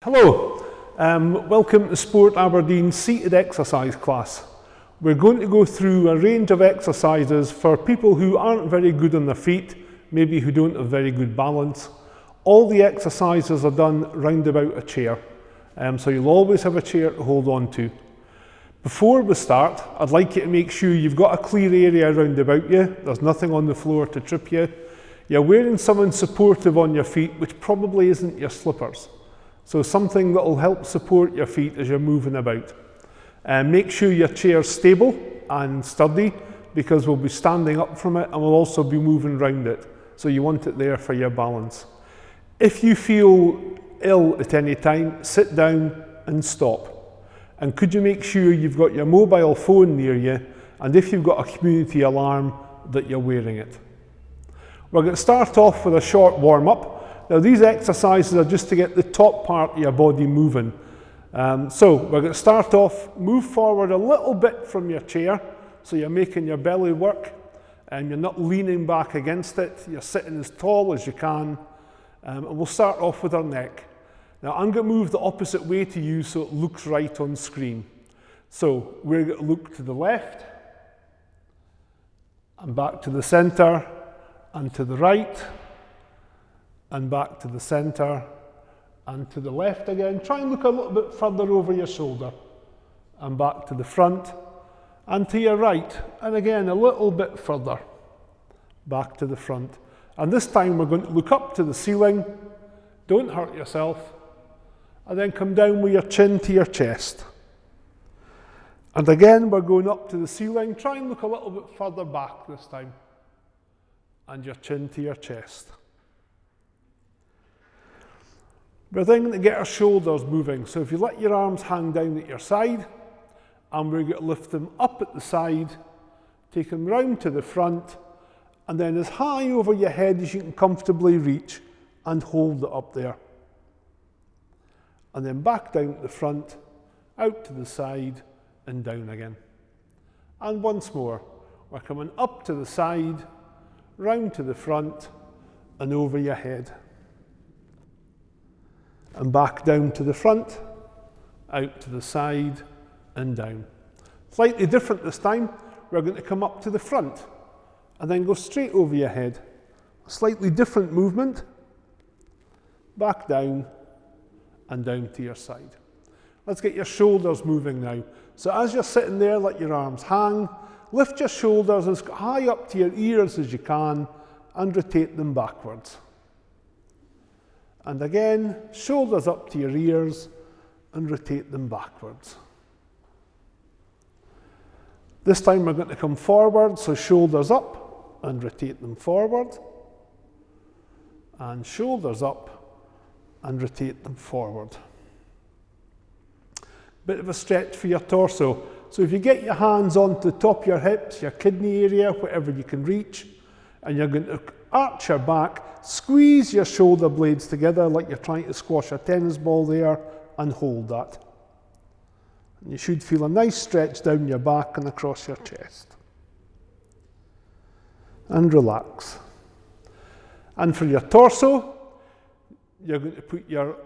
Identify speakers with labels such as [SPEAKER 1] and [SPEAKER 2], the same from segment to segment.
[SPEAKER 1] Hello, welcome to Sport Aberdeen's seated exercise class. We're going to go through a range of exercises for people who aren't very good on their feet, maybe who don't have very good balance. All the exercises are done round about a chair, so you'll always have a chair to hold on to. Before we start, I'd like you to make sure you've got a clear area round about you. There's nothing on the floor to trip you. You're wearing something supportive on your feet, which probably isn't your slippers. So something that will help support your feet as you're moving about. Make sure your chair's stable and sturdy, because we'll be standing up from it and we'll also be moving around it. So you want it there for your balance. If you feel ill at any time, sit down and stop. And could you make sure you've got your mobile phone near you, and if you've got a community alarm, that you're wearing it. We're going to start off with a short warm-up. Now these exercises are just to get the top part of your body moving. So we're going to start off, move forward a little bit from your chair, so you're making your belly work and you're not leaning back against it. You're sitting as tall as you can, and we'll start off with our neck. Now I'm going to move the opposite way to you so it looks right on screen. So we're going to look to the left and back to the centre and to the right, and back to the centre, and to the left again. Try and look a little bit further over your shoulder, and back to the front, and to your right, and again a little bit further, back to the front. And this time we're going to look up to the ceiling, don't hurt yourself, and then come down with your chin to your chest. And again we're going up to the ceiling, try and look a little bit further back this time, and your chin to your chest. We're then going to get our shoulders moving. So if you let your arms hang down at your side, and we're going to lift them up at the side, take them round to the front, and then as high over your head as you can comfortably reach, and hold it up there. And then back down to the front, out to the side, and down again. And once more, we're coming up to the side, round to the front, and over your head. And back down to the front, out to the side, and down. Slightly different this time. We're going to come up to the front and then go straight over your head. A slightly different movement. Back down and down to your side. Let's get your shoulders moving now. So as you're sitting there, let your arms hang. Lift your shoulders as high up to your ears as you can and rotate them backwards. And again, shoulders up to your ears and rotate them backwards. This time we're going to come forward, so shoulders up and rotate them forward. And shoulders up and rotate them forward. Bit of a stretch for your torso. So if you get your hands onto the top of your hips, your kidney area, whatever you can reach, and you're going to arch your back, squeeze your shoulder blades together like you're trying to squash a tennis ball there, and hold that. And you should feel a nice stretch down your back and across your chest. And relax. And for your torso, you're going to put your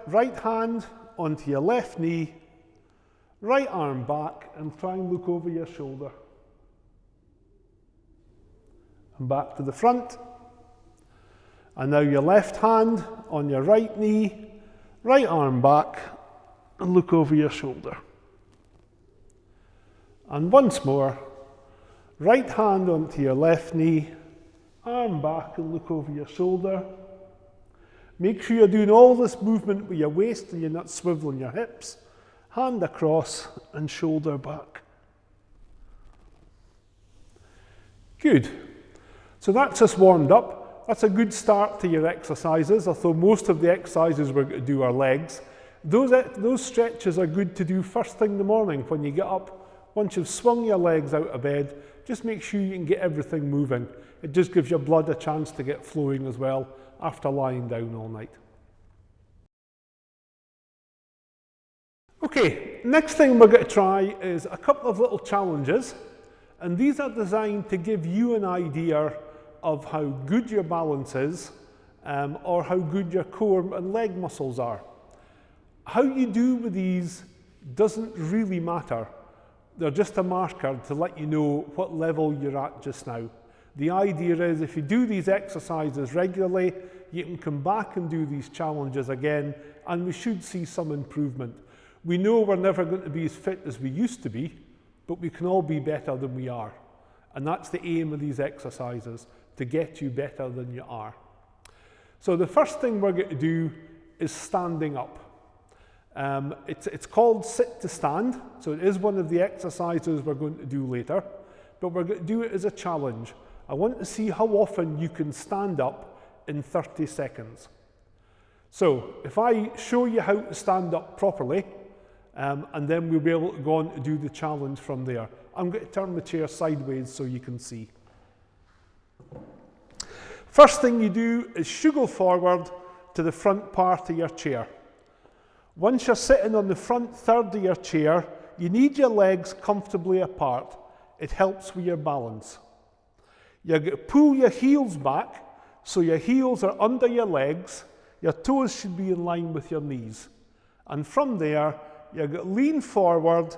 [SPEAKER 1] right hand onto your left knee, right arm back, and try and look over your shoulder. And back to the front. And now your left hand on your right knee, right arm back, and look over your shoulder. And once more, right hand onto your left knee, arm back, and look over your shoulder. Make sure you're doing all this movement with your waist and you're not swiveling your hips. Hand across and shoulder back. Good. So that's us warmed up. That's a good start to your exercises, although most of the exercises we're going to do are legs. Those stretches are good to do first thing in the morning when you get up. Once you've swung your legs out of bed, just make sure you can get everything moving. It just gives your blood a chance to get flowing as well after lying down all night. Okay, next thing we're going to try is a couple of little challenges, and these are designed to give you an idea of how good your balance is or how good your core and leg muscles are. How you do with these doesn't really matter. They're just a marker to let you know what level you're at just now. The idea is if you do these exercises regularly, you can come back and do these challenges again, and we should see some improvement. We know we're never going to be as fit as we used to be, but we can all be better than we are. And that's the aim of these exercises, to get you better than you are. So the first thing we're going to do is standing up. It's called sit to stand, so it is one of the exercises we're going to do later, but we're going to do it as a challenge. I want to see how often you can stand up in 30 seconds. So if I show you how to stand up properly, and then we'll be able to go on to do the challenge from there. I'm going to turn the chair sideways so you can see. First thing you do is shugle forward to the front part of your chair. Once you're sitting on the front third of your chair, you need your legs comfortably apart. It helps with your balance. You're going to pull your heels back so your heels are under your legs. Your toes should be in line with your knees. And from there, you're going to lean forward,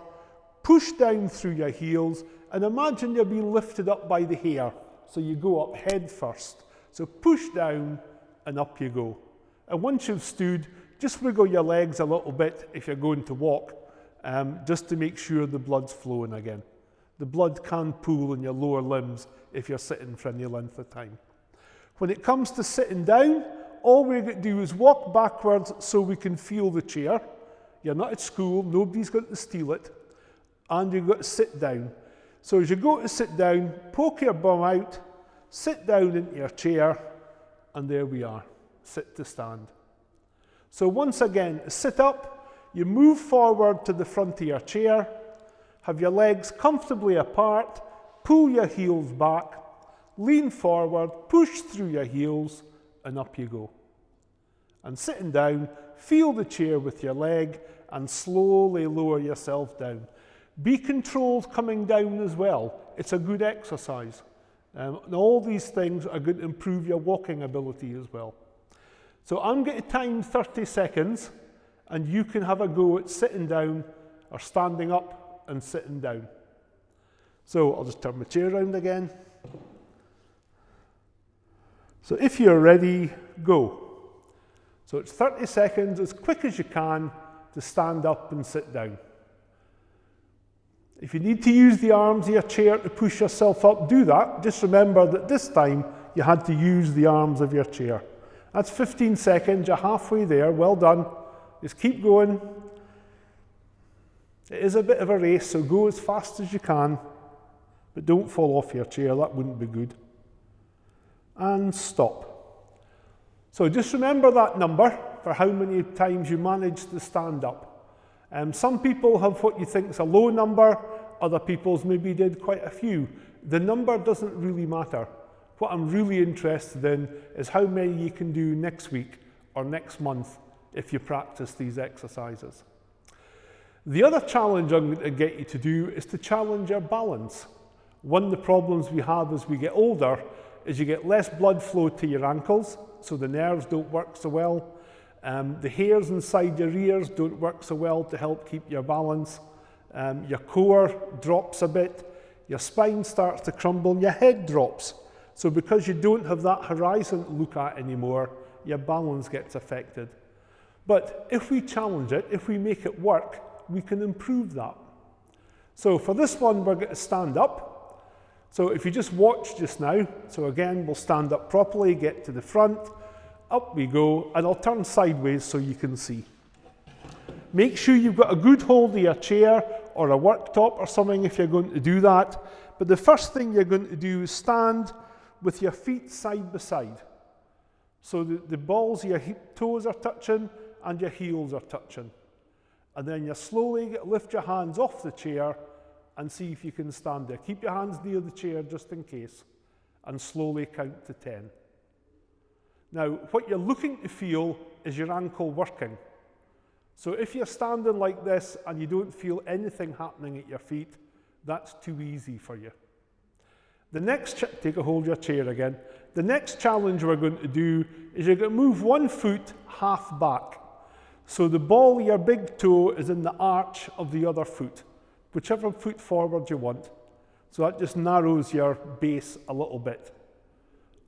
[SPEAKER 1] push down through your heels, and imagine you're being lifted up by the hair. So you go up head first. So push down and up you go. And once you've stood, just wiggle your legs a little bit if you're going to walk, just to make sure the blood's flowing again. The blood can pool in your lower limbs if you're sitting for any length of time. When it comes to sitting down, all we're going to do is walk backwards so we can feel the chair. You're not at school, nobody's going to steal it, and you've got to sit down. So as you go to sit down, poke your bum out, sit down into your chair, and there we are, sit to stand. So once again, sit up, you move forward to the front of your chair, have your legs comfortably apart, pull your heels back, lean forward, push through your heels, and up you go. And sitting down, feel the chair with your leg, and slowly lower yourself down. Be controlled coming down as well. It's a good exercise. And all these things are going to improve your walking ability as well. So I'm going to time 30 seconds, and you can have a go at sitting down or standing up and sitting down. So I'll just turn my chair around again. So if you're ready, go. So it's 30 seconds, as quick as you can, to stand up and sit down. If you need to use the arms of your chair to push yourself up, do that. Just remember that this time you had to use the arms of your chair. That's 15 seconds, you're halfway there, well done. Just keep going. It is a bit of a race, so go as fast as you can, but don't fall off your chair, that wouldn't be good. And stop. So just remember that number for how many times you managed to stand up. Some people have what you think is a low number, other people's maybe did quite a few. The number doesn't really matter. What I'm really interested in is how many you can do next week or next month if you practice these exercises. The other challenge I'm going to get you to do is to challenge your balance. One of the problems we have as we get older is you get less blood flow to your ankles, so the nerves don't work so well. The hairs inside your ears don't work so well to help keep your balance. Your core drops a bit, your spine starts to crumble, and your head drops. So because you don't have that horizon to look at anymore, your balance gets affected. But if we challenge it, if we make it work, we can improve that. So for this one, we're going to stand up. So if you just watch just now, so again, we'll stand up properly, get to the front, up we go, and I'll turn sideways so you can see. Make sure you've got a good hold of your chair or a worktop or something if you're going to do that. But the first thing you're going to do is stand with your feet side by side. So the balls of your toes are touching and your heels are touching. And then you slowly lift your hands off the chair and see if you can stand there. Keep your hands near the chair just in case, and slowly count to 10. Now, what you're looking to feel is your ankle working. So if you're standing like this and you don't feel anything happening at your feet, that's too easy for you. The next, take a hold of your chair again. The next challenge we're going to do is you're going to move one foot half back. So the ball of your big toe is in the arch of the other foot, whichever foot forward you want. So that just narrows your base a little bit.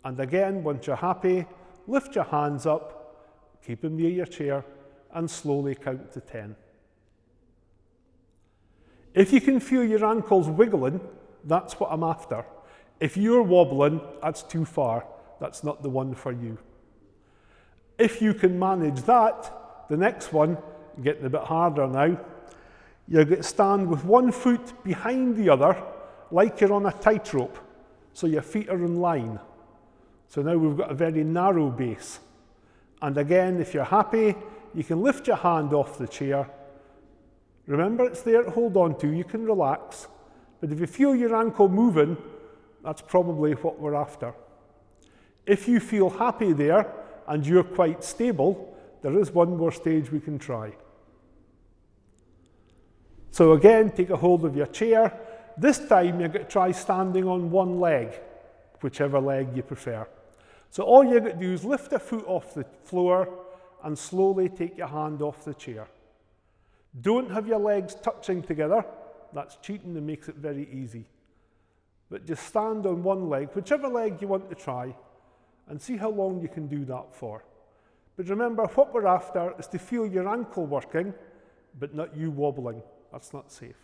[SPEAKER 1] And again, once you're happy, lift your hands up, keep them near your chair, and slowly count to 10. If you can feel your ankles wiggling, that's what I'm after. If you're wobbling, that's too far. That's not the one for you. If you can manage that, the next one, getting a bit harder now, you're going to stand with one foot behind the other, like you're on a tightrope, so your feet are in line. So now we've got a very narrow base. And again, if you're happy, you can lift your hand off the chair. Remember, it's there to hold on to, you can relax. But if you feel your ankle moving, that's probably what we're after. If you feel happy there, and you're quite stable, there is one more stage we can try. So again, take a hold of your chair. This time you're going to try standing on one leg, whichever leg you prefer. So all you're going to do is lift a foot off the floor and slowly take your hand off the chair. Don't have your legs touching together. That's cheating and makes it very easy. But just stand on one leg, whichever leg you want to try, and see how long you can do that for. But remember, what we're after is to feel your ankle working, but not you wobbling. That's not safe.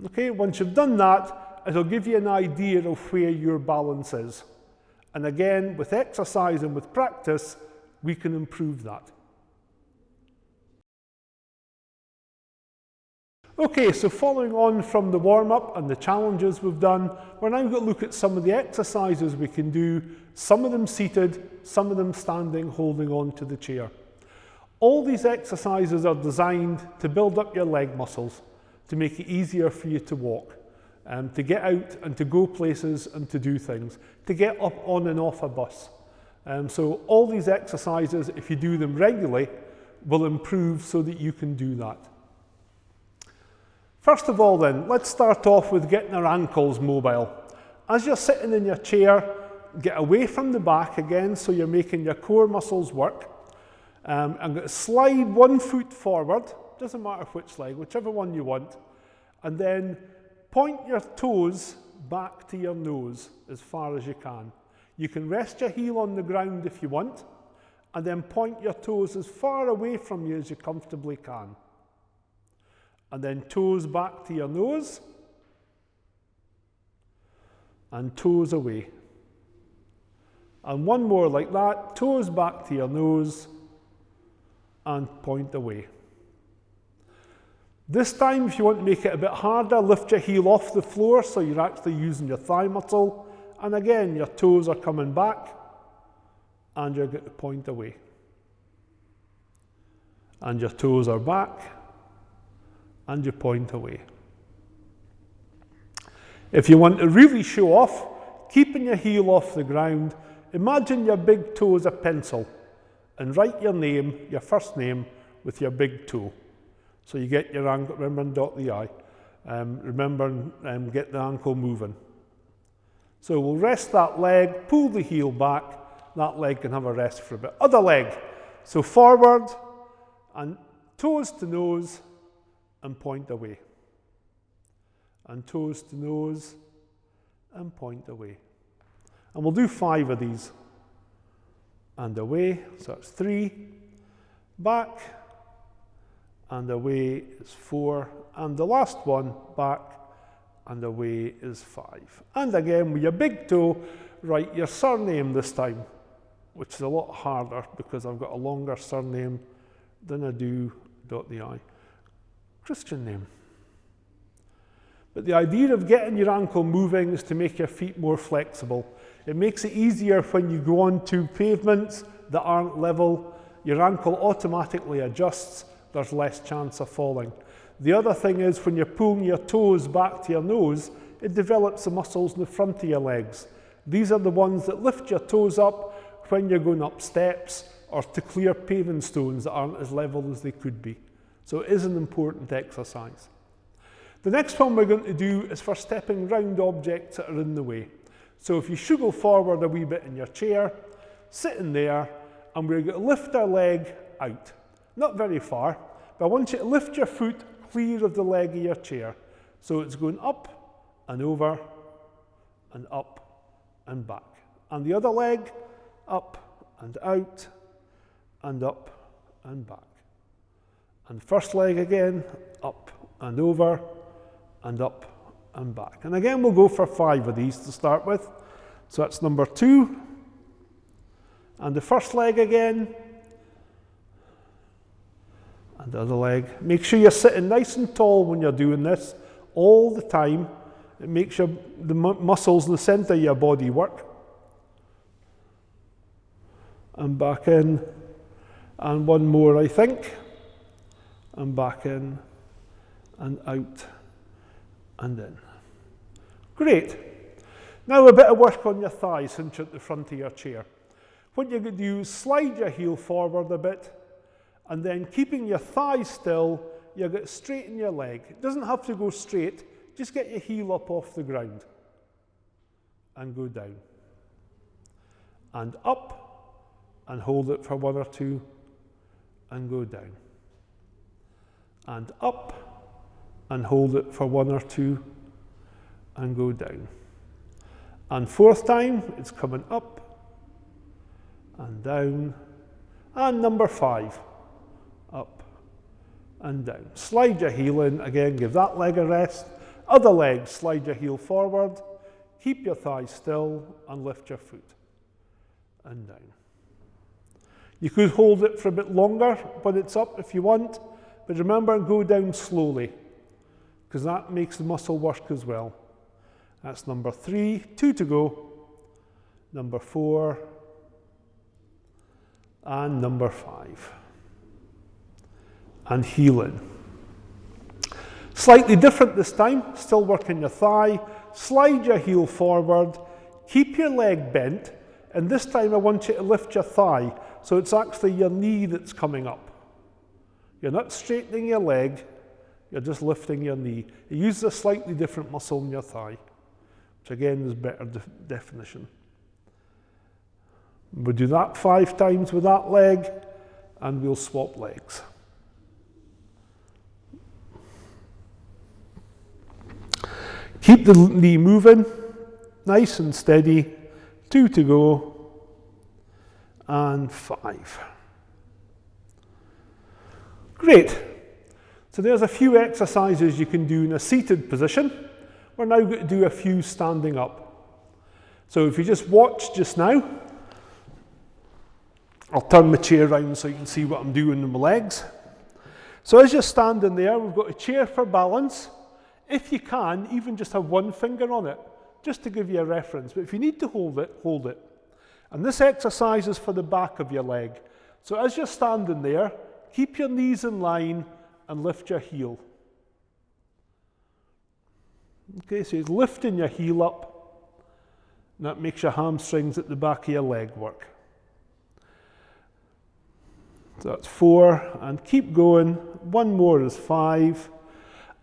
[SPEAKER 1] Okay, once you've done that, it'll give you an idea of where your balance is. And again, with exercise and with practice, we can improve that. Okay, so following on from the warm-up and the challenges we've done, we're now going to look at some of the exercises we can do, some of them seated, some of them standing, holding on to the chair. All these exercises are designed to build up your leg muscles, to make it easier for you to walk, to get out and to go places and to do things, to get up on and off a bus. So all these exercises, if you do them regularly, will improve so that you can do that. First of all then, let's start off with getting our ankles mobile. As you're sitting in your chair, get away from the back again so you're making your core muscles work. I'm going to slide one foot forward, doesn't matter which leg, whichever one you want, and then point your toes back to your nose as far as you can. You can rest your heel on the ground if you want, and then point your toes as far away from you as you comfortably can. And then toes back to your nose, and toes away. And one more like that, toes back to your nose, and point away. This time, if you want to make it a bit harder, lift your heel off the floor so you're actually using your thigh muscle. And again, your toes are coming back, and you're going to point away. And your toes are back, and you point away. If you want to really show off, keeping your heel off the ground, imagine your big toe as a pencil and write your name, your first name, with your big toe. So you get your ankle, remember and dot the I. Remember and get the ankle moving. So we'll rest that leg, pull the heel back, that leg can have a rest for a bit. Other leg, so forward and toes to nose, and point away. And toes to nose, and point away. And we'll do 5 of these. And away, so that's 3. Back, and away is 4. And the last one, back, and away is 5. And again, with your big toe, write your surname this time, which is a lot harder because I've got a longer surname than I do dot the I. Christian name. But the idea of getting your ankle moving is to make your feet more flexible. It makes it easier when you go onto pavements that aren't level. Your ankle automatically adjusts. There's less chance of falling. The other thing is when you're pulling your toes back to your nose, it develops the muscles in the front of your legs. These are the ones that lift your toes up when you're going up steps or to clear paving stones that aren't as level as they could be. So it is an important exercise. The next one we're going to do is for stepping round objects that are in the way. So if you should go forward a wee bit in your chair, sitting there, and we're going to lift our leg out. Not very far, but I want you to lift your foot clear of the leg of your chair. So it's going up and over and up and back. And the other leg, up and out and up and back. And first leg again, up and over and up and back. And again, we'll go for 5 of these to start with. So that's number 2. And the first leg again. And the other leg. Make sure you're sitting nice and tall when you're doing this all the time. It makes the muscles in the center of your body work. And back in. And one more, I think. And back in. And out. And in. Great. Now a bit of work on your thighs cinch at the front of your chair. What you're going to do is slide your heel forward a bit, and then keeping your thighs still, you're going to straighten your leg. It doesn't have to go straight, just get your heel up off the ground and go down. And up, and hold it for 1 or 2, and go down. And up, and hold it for 1 or 2, and go down. And 4th time, it's coming up, and down, and number 5, up and down. Slide your heel in, again, give that leg a rest. Other leg, slide your heel forward, keep your thighs still, and lift your foot, and down. You could hold it for a bit longer when it's up if you want, but remember, go down slowly, because that makes the muscle work as well. That's number 3, 2 to go, number 4, and number 5. And heel in. Slightly different this time, still working your thigh, slide your heel forward, keep your leg bent, and this time I want you to lift your thigh, so it's actually your knee that's coming up. You're not straightening your leg, you're just lifting your knee. You use a slightly different muscle in your thigh, which again is better definition. We'll do that 5 times with that leg, and we'll swap legs. Keep the knee moving, nice and steady. 2 to go, and 5. Great. So there's a few exercises you can do in a seated position. We're now going to do a few standing up. So if you just watch just now, I'll turn my chair around so you can see what I'm doing with my legs. So as you're standing there, we've got a chair for balance. If you can, even just have 1 finger on it, just to give you a reference. But if you need to hold it, hold it. And this exercise is for the back of your leg. So as you're standing there, keep your knees in line and lift your heel. Okay, so you're lifting your heel up, and that makes your hamstrings at the back of your leg work. So that's 4, and keep going. 1 more is 5.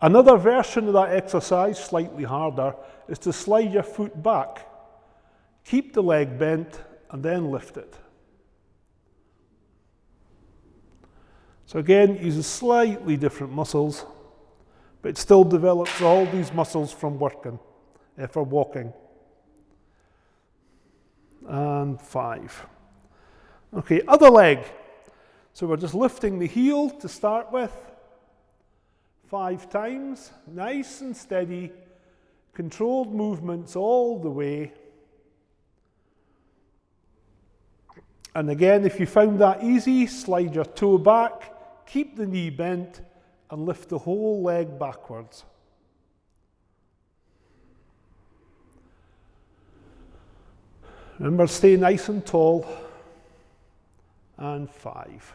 [SPEAKER 1] Another version of that exercise, slightly harder, is to slide your foot back. Keep the leg bent, and then lift it. So again, it uses slightly different muscles, but it still develops all these muscles from working, for walking. And 5. Okay, other leg. So we're just lifting the heel to start with. 5 times, nice and steady, controlled movements all the way. And again, if you found that easy, slide your toe back, keep the knee bent, and lift the whole leg backwards. Remember, stay nice and tall. And 5.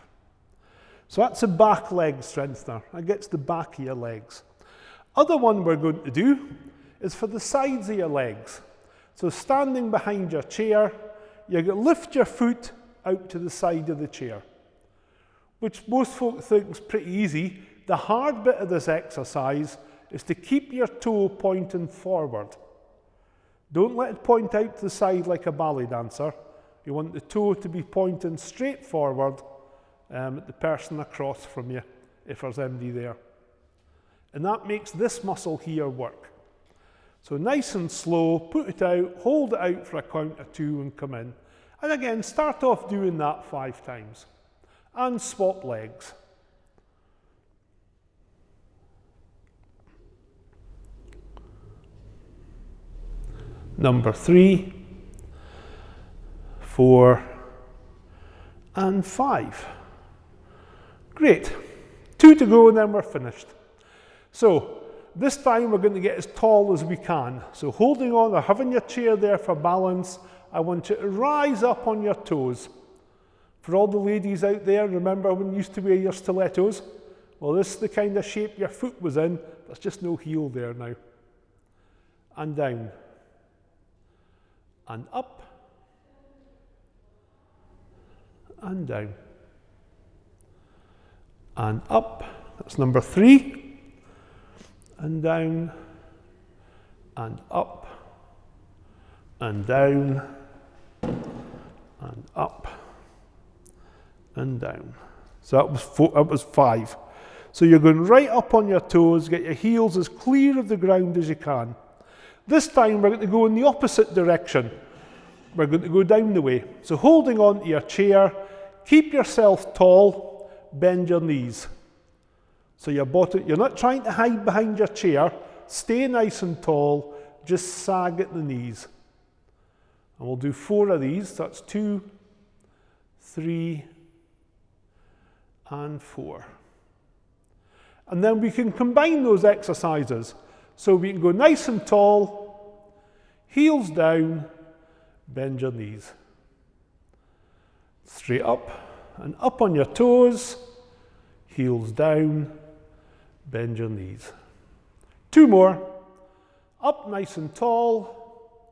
[SPEAKER 1] So that's a back leg strengthener. That gets the back of your legs. Other one we're going to do is for the sides of your legs. So standing behind your chair, you're going to lift your foot out to the side of the chair, which most folk think is pretty easy. The hard bit of this exercise is to keep your toe pointing forward. Don't let it point out to the side like a ballet dancer. You want the toe to be pointing straight forward at the person across from you, if there's anybody there. And that makes this muscle here work. So nice and slow, put it out, hold it out for a count of 2 and come in. And again, start off doing that 5 times. And swap legs. Number 3, 4, and 5. Great. 2 to go and then we're finished. So this time we're going to get as tall as we can. So holding on or having your chair there for balance, I want you to rise up on your toes. For all the ladies out there, remember when you used to wear your stilettos? Well, this is the kind of shape your foot was in. There's just no heel there now. And down. And up. And down. And up. That's number 3. And down. And up. And down. And up. And down. So that was 5. So you're going right up on your toes, get your heels as clear of the ground as you can. This time we're going to go in the opposite direction. We're going to go down the way. So holding on to your chair, keep yourself tall, bend your knees. So you're not trying to hide behind your chair, stay nice and tall, just sag at the knees. And we'll do 4 of these, that's 2, 3, and 4. And then we can combine those exercises. So we can go nice and tall, heels down, bend your knees. Straight up and up on your toes, heels down, bend your knees. 2 more. Up nice and tall,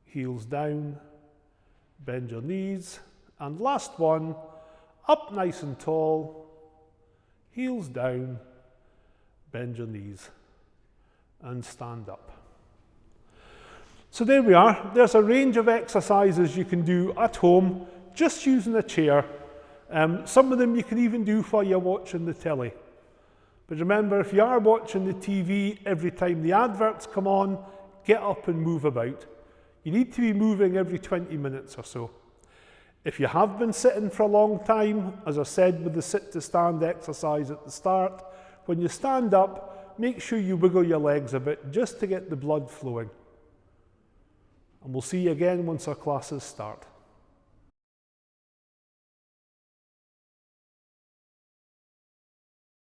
[SPEAKER 1] heels down, bend your knees. And last one, up nice and tall, heels down, bend your knees, and stand up. So there we are. There's a range of exercises you can do at home, just using a chair. Some of them you can even do while you're watching the telly. But remember, if you are watching the TV, every time the adverts come on, get up and move about. You need to be moving every 20 minutes or so. If you have been sitting for a long time, as I said with the sit to stand exercise at the start, when you stand up, make sure you wiggle your legs a bit just to get the blood flowing. And we'll see you again once our classes start.